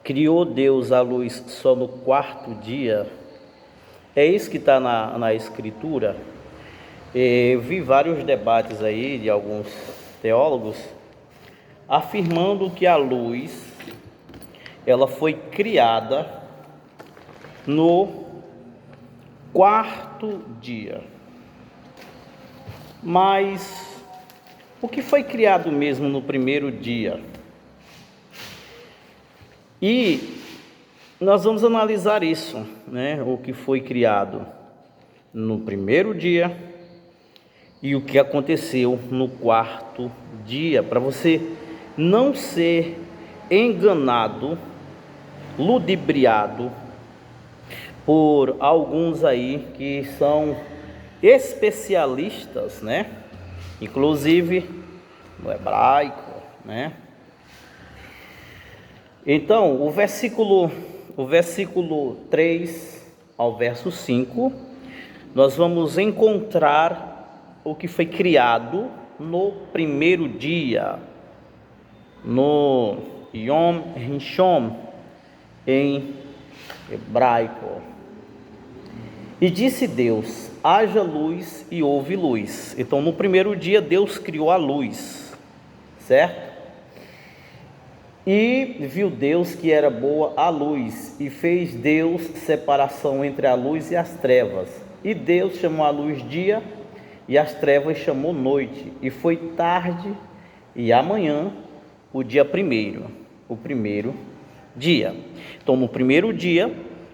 Criou Deus a luz só no quarto dia? É isso que está na Escritura. Vi vários debates aí de alguns teólogos afirmando que a luz ela foi criada no quarto dia. Mas o que foi criado mesmo no primeiro dia? E nós vamos analisar isso, né? O que foi criado no primeiro dia e o que aconteceu no quarto dia, para você não ser enganado, ludibriado por alguns aí que são especialistas, né? Inclusive no hebraico, né? Então, o versículo 3 ao verso 5, nós vamos encontrar o que foi criado no primeiro dia, no Yom Rishon, em hebraico. E disse Deus: haja luz, e houve luz. Então, no primeiro dia, Deus criou a luz, certo? E viu Deus que era boa a luz, e fez Deus separação entre a luz e as trevas. E Deus chamou a luz dia, e as trevas chamou noite. E foi tarde e amanhã o dia primeiro, o primeiro dia. Então, no primeiro dia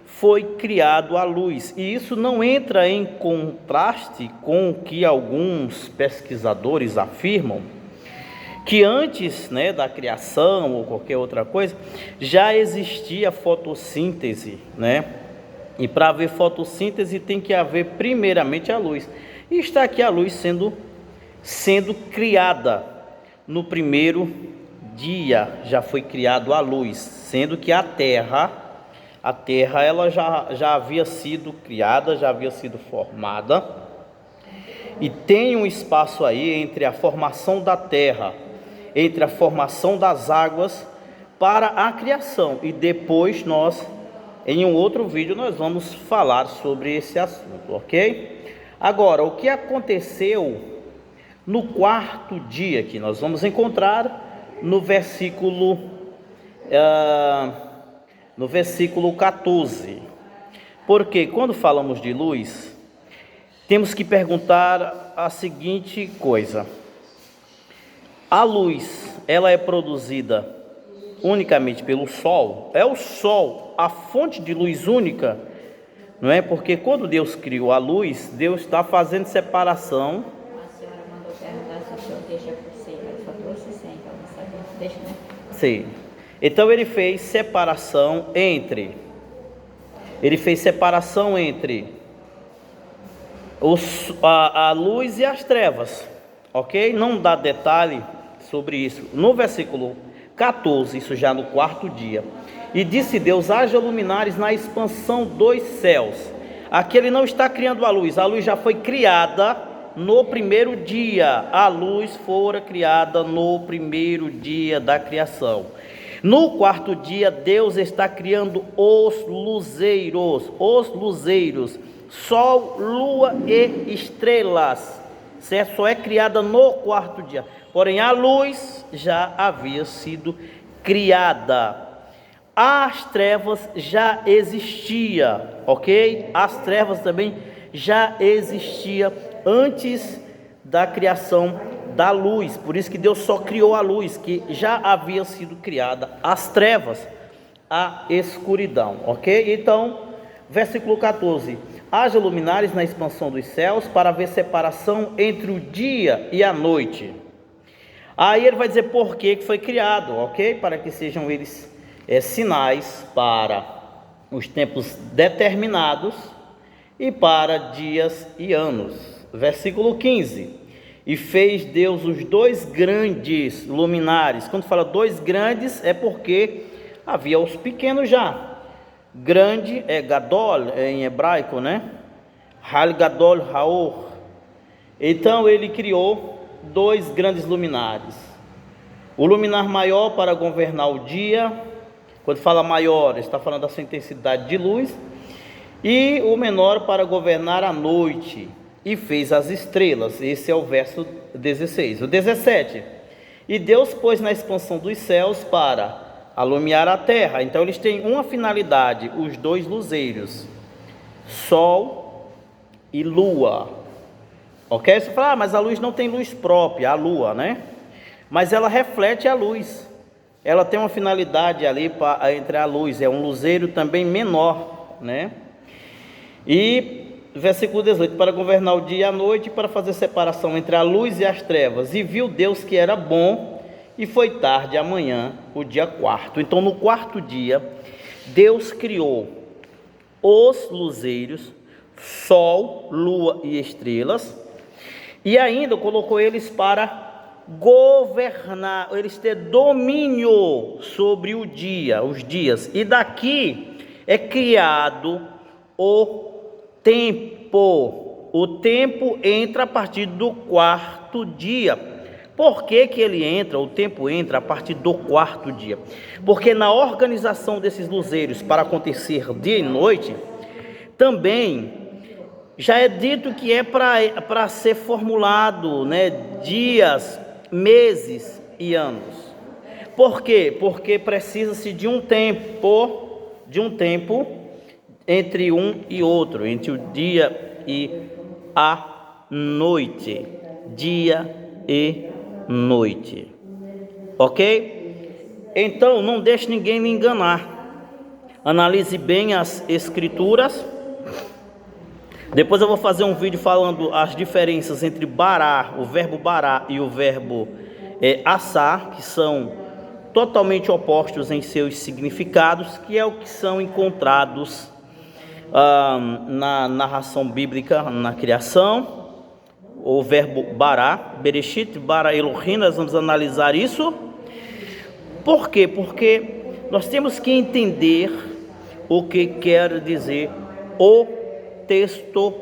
foi criado a luz. E isso não entra em contraste com o que alguns pesquisadores afirmam, que antes, né, da criação ou qualquer outra coisa, já existia fotossíntese, né? E para haver fotossíntese tem que haver primeiramente a luz. E está aqui a luz sendo criada no primeiro dia, já foi criado a luz, sendo que a terra ela já havia sido criada, já havia sido formada, e tem um espaço aí entre a formação da terra, entre a formação das águas para a criação. E depois nós, em um outro vídeo, nós vamos falar sobre esse assunto, ok? Agora, o que aconteceu no quarto dia, que nós vamos encontrar no versículo 14. Porque quando falamos de luz, temos que perguntar a seguinte coisa: a luz, ela é produzida unicamente pelo sol? É o sol a fonte de luz única? Não é? Porque quando Deus criou a luz, Deus está fazendo separação. A senhora mandou perguntar se o senhor deixa por ser, mas só trouxe 100, então não sabe, deixa, né? Sim. Então ele fez separação entre a luz e as trevas, ok? Não dá detalhe sobre isso. No versículo 14, isso já no quarto dia: e disse Deus: haja luminares na expansão dos céus. Aqui ele não está criando a luz já foi criada no primeiro dia. A luz fora criada no primeiro dia da criação. No quarto dia, Deus está criando os luzeiros, sol, lua e estrelas, certo? Só é criada no quarto dia. Porém, a luz já havia sido criada. As trevas já existia, ok? As trevas também já existia antes da criação da luz. Por isso que Deus só criou a luz, que já havia sido criada as trevas, a escuridão, ok? Então, versículo 14: haja luminares na expansão dos céus para haver separação entre o dia e a noite. Aí ele vai dizer por que foi criado, ok? Para que sejam eles sinais para os tempos determinados e para dias e anos. Versículo 15: e fez Deus os dois grandes luminares. Quando fala dois grandes, é porque havia os pequenos já. Grande é Gadol, em hebraico, né? Hal Gadol Haor. Então ele criou dois grandes luminares: o luminar maior para governar o dia, Quando fala maior, está falando da sua intensidade de luz. E o menor para governar a noite, e fez as estrelas. Esse é o verso 16. O 17. E Deus pôs na expansão dos céus para alumiar a terra. Então eles têm uma finalidade, os dois luzeiros, sol e lua. Ok? Você fala, mas a luz não tem luz própria, a lua, né? Mas ela reflete a luz. Ela tem uma finalidade ali entre a luz, é um luzeiro também menor, né? E versículo 18, para governar o dia e a noite, para fazer separação entre a luz e as trevas. E viu Deus que era bom, e foi tarde amanhã, o dia quarto. Então no quarto dia, Deus criou os luzeiros, sol, lua e estrelas, e ainda colocou eles para governar, eles ter domínio sobre o dia, os dias. E daqui é criado o tempo. O tempo entra a partir do quarto dia. Por que que ele entra? O tempo entra a partir do quarto dia. Porque na organização desses luzeiros para acontecer dia e noite, também já é dito que é para ser formulado, né, dias, meses e anos. Por quê? Porque precisa-se de um tempo entre um e outro, entre o dia e a noite, dia e noite, ok? Então não deixe ninguém lhe enganar, analise bem as escrituras. Depois eu vou fazer um vídeo falando as diferenças entre bará, o verbo bará e o verbo assar, que são totalmente opostos em seus significados, que é o que são encontrados na narração bíblica, na criação. O verbo bará, Bereshit, bara Elohim, nós vamos analisar isso. Por quê? Porque nós temos que entender o que quer dizer o texto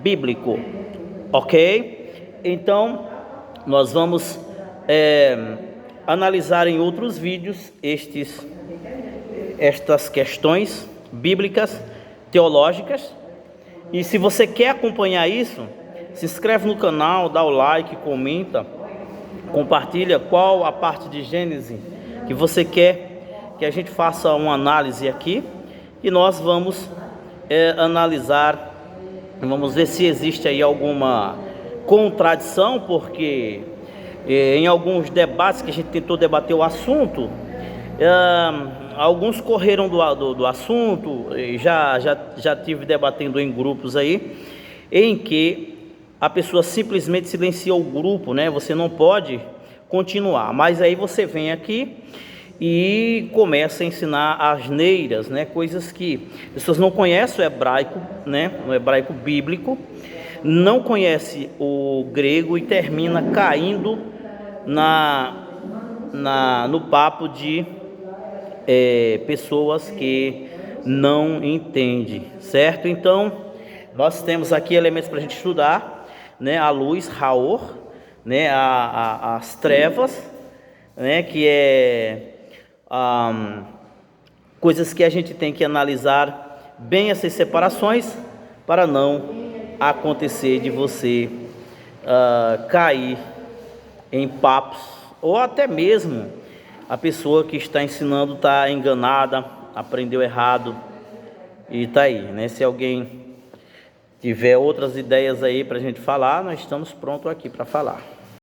bíblico, ok? Então, nós vamos analisar em outros vídeos estas questões bíblicas, teológicas. E se você quer acompanhar isso, se inscreve no canal, dá o like, comenta, compartilha qual a parte de Gênesis que você quer que a gente faça uma análise aqui, e nós vamos analisar, vamos ver se existe aí alguma contradição, porque em alguns debates que a gente tentou debater o assunto, alguns correram do assunto. Já tive debatendo em grupos aí, em que a pessoa simplesmente silenciou o grupo, né? Você não pode continuar, mas aí você vem aqui e começa a ensinar asneiras, né? Coisas que as pessoas não conhecem o hebraico, né? O hebraico bíblico, não conhece o grego e termina caindo no papo de pessoas que não entendem, certo? Então nós temos aqui elementos para a gente estudar, né? A luz, Raor, né? As trevas, né? Que coisas que a gente tem que analisar bem essas separações, para não acontecer de você cair em papos, ou até mesmo a pessoa que está ensinando está enganada, aprendeu errado e está aí, né? Se alguém tiver outras ideias aí para a gente falar, nós estamos prontos aqui para falar.